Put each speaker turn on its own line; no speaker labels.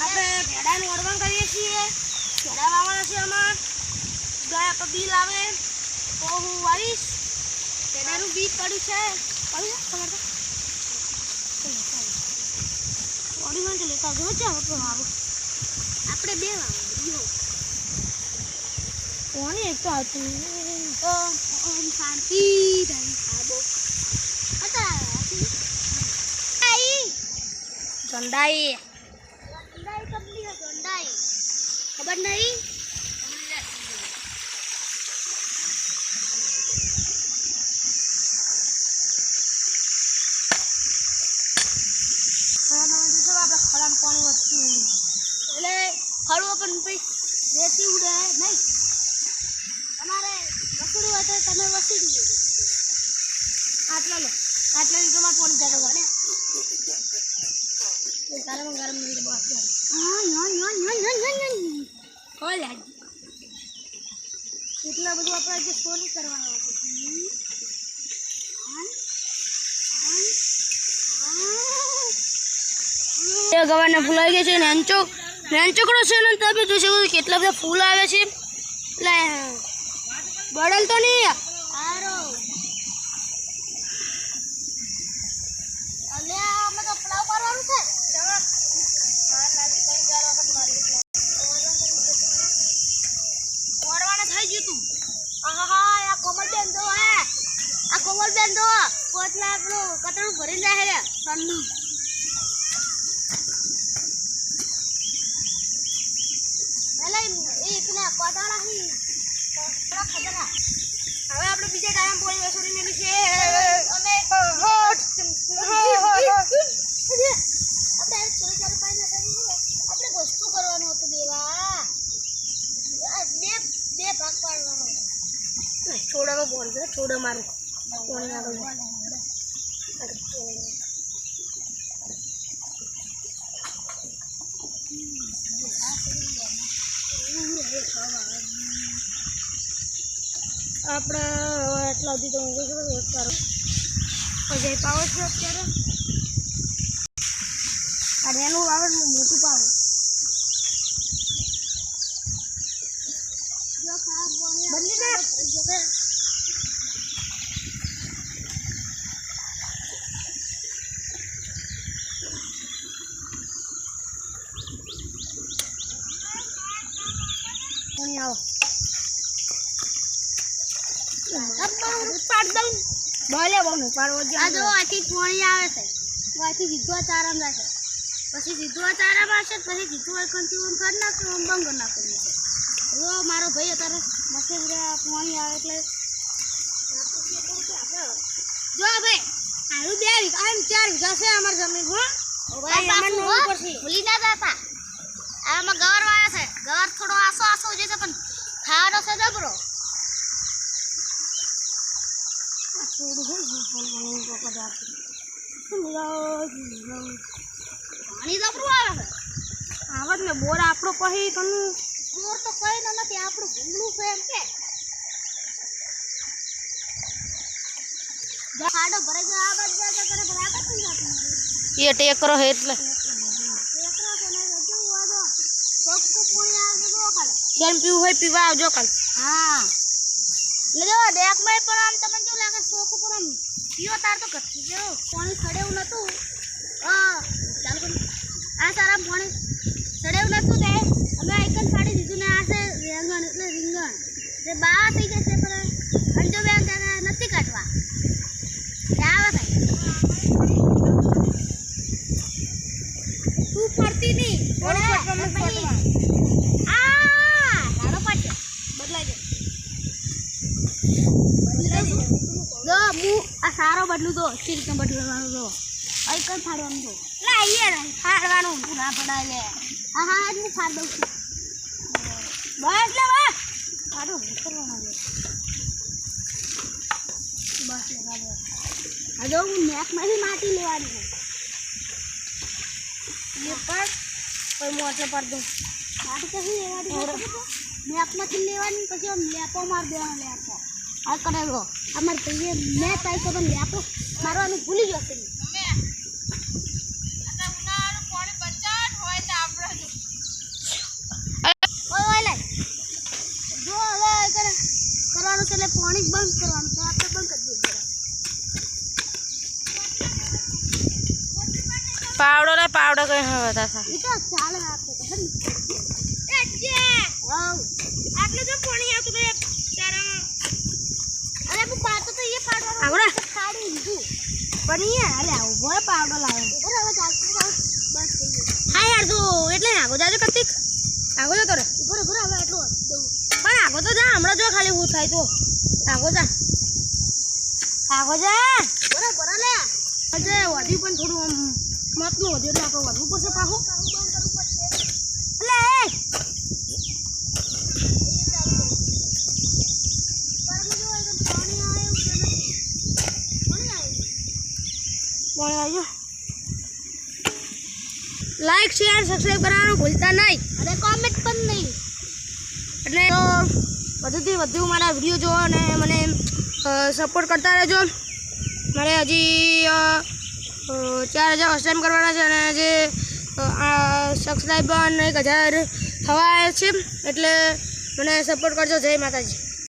આપણે ભેડાનું ઓળવણ કરીએ છીએ. ભેડા વાવવાના છે આમાં. ગાય આપણે બી લાવે તો હું વાવીશ. ભેડાનું બી પડ્યું છે. પડ્યું તમારે ઓળવણ તો લેતા આવજો છે. આપણે વાવો આપણે બે વાવો કોની એક તો આવતું ઓમ શાંતિ થઈ આબો હતા આઈ ગંડાઈ ગંડાઈ કંપની है ગંડાઈ ખબર નહીં આપણે ખડામાં પાણી વધતું એટલે ખડવો પણ પછી રેતી ઉડે નહીં. તમારે વસૂડવું હોય તો તમે વસૂડી લો. આટલા લો આટલા તમારે પાણી જતો ને ગરમ ગરમ નહીં બસ એટલા બધું આપણે જે સોની કરવાનું હતું. ગવારને ફૂલ આવી ગયા છે. નેંચોકડો છે ને તમે જોઈ શકો કેટલા બધા ફૂલ આવે છે. એટલે બળલ તો નહીં સારો અમે તો ફ્લાવ કરવાનું છે. ઓરવાને થઈ ગયું તું. આહા આ કોમલબેન દો હે આ કોમલબેન દો પોતલા આપણું કતરું ભરી જાય રે સન્નું હવે આપણે બીજા ટાઈમ પોણી વસૂલી મેલી છે. અમે આપણે વસ્તુ કરવાનું હતું. દેવા બે ભાગ પાડવાનો. છોડામાં બોલ છે. છોડો મારું પોણી આગળ આપણે એટલા સુધી તો ઊંઘું છું. એક તારો અજય પાવો છે અત્યારે. અને એનું આવે મોટું પાવું બદલી દે. આવો ભલે બહુ પાડવો આ જો આથી પોણી આવે છે. આથી સીધો ચારામ રાખે પછી સીધો ચારામ આવશે પછી સીધું એકથી ઓમ કરી નાખશે ઓમ બંધ કરી નાખવાનું છે. જો મારો ભાઈ અત્યારે મસ્તે પોણી આવે એટલે જો ભાઈ આનું 2 વીઘા 4 વીઘા છે અમારી જમીન. ભૂલી ના જતા આમાં ગવાર વાયા છે. ગવાર થોડો આસો આસો જે છે પણ ખાવાનો છે જબરો. પાણી જબરું આવે છે. આવત ને બોર આપણો પછી તને બોર તો કઈ નથી આપણું ભૂંગળું છે એમ કે ખાડો ભરાઈ ગયો. આ બાજુ જતા કરે બરાબર થઈ જતું એ ટેકરો છે એટલે જેમ પીવું હોય પીવા આવજો કાલ. હા એટલે જો ડેકમાં પણ આમ તમને કેવું લાગે શોખ ઉપર આમ પીવો તાર તો ઘટકી ગયો. પાણી સડેવું નહોતું. ચાલુ આ સારા પાણી સડેવું નહોતું તે અમે આઈકન ફાડી દીધું ને આ છે રીંગણ એટલે રીંગણ જે બા થઈ જશે પણ અંજો બેન નથી કાઢવા આવે થાય. તું ફરતી નહીં સારો બદલું તો સિલ્ક બદલવાનું તો કઈ ફાડવાનું તો ફાડવાનું ના પડાય લે. હા હા હું ફાડ દઉં છું બસ લે બસ ફાડો કરવાનું બસ લે હવે હું મેકમાંથી માટી લેવાની છે. પર કોઈ મોટો પર દઉં માટી કશું લેવાની મેકમાંથી લેવાની પછી આમ લેપો માર દેવાનો લેપો આ કરેલો અમારે ભાઈએ મેં તાઈ તો લેપો મારવાનું ભૂલી જશે. છે એટલે પાણી બંધ કરવાનું તો આપણે બંધ કરી દઈએ
પાવડો ને પાવડો કઈ હવે હતા
એ તો ચાલે આપણે તો આટલું જો પાણી આવતું રહે તારા અરે હું પાતો તો એ પાડવાનો આવડે ખાડી લીધું પણ એ અરે ઉભો પાવડો લાવ્યો ઉભો હવે ચાલતું બસ થઈ ગયું હા યાર તું એટલે આગો જાજો કતિક આગો જતો રે ઉભો હવે એટલું પણ આગો તો જા હમણાં જો ખાલી હું થાય તો આગો જા બરાબર લે અજે વધી પણ થોડું આમ મતનું વધ્યું એટલે આપણે વધવું પડશે પાછું એટલે લાઈક શેર સબસ્ક્રાઈબ કરવાનું ભૂલતા નહીં અને કોમેન્ટ પણ નહીં એટલે તો વધુથી વધુ મારા વિડીયો જોવો અને મને સપોર્ટ કરતા રહેજો મારે હજી 4000 સબસ્ક્રાઈબ કરવાના છે અને જે સબસ્ક્રાઈબર 1000 થવા છે એટલે મને સપોર્ટ કરજો જય માતાજી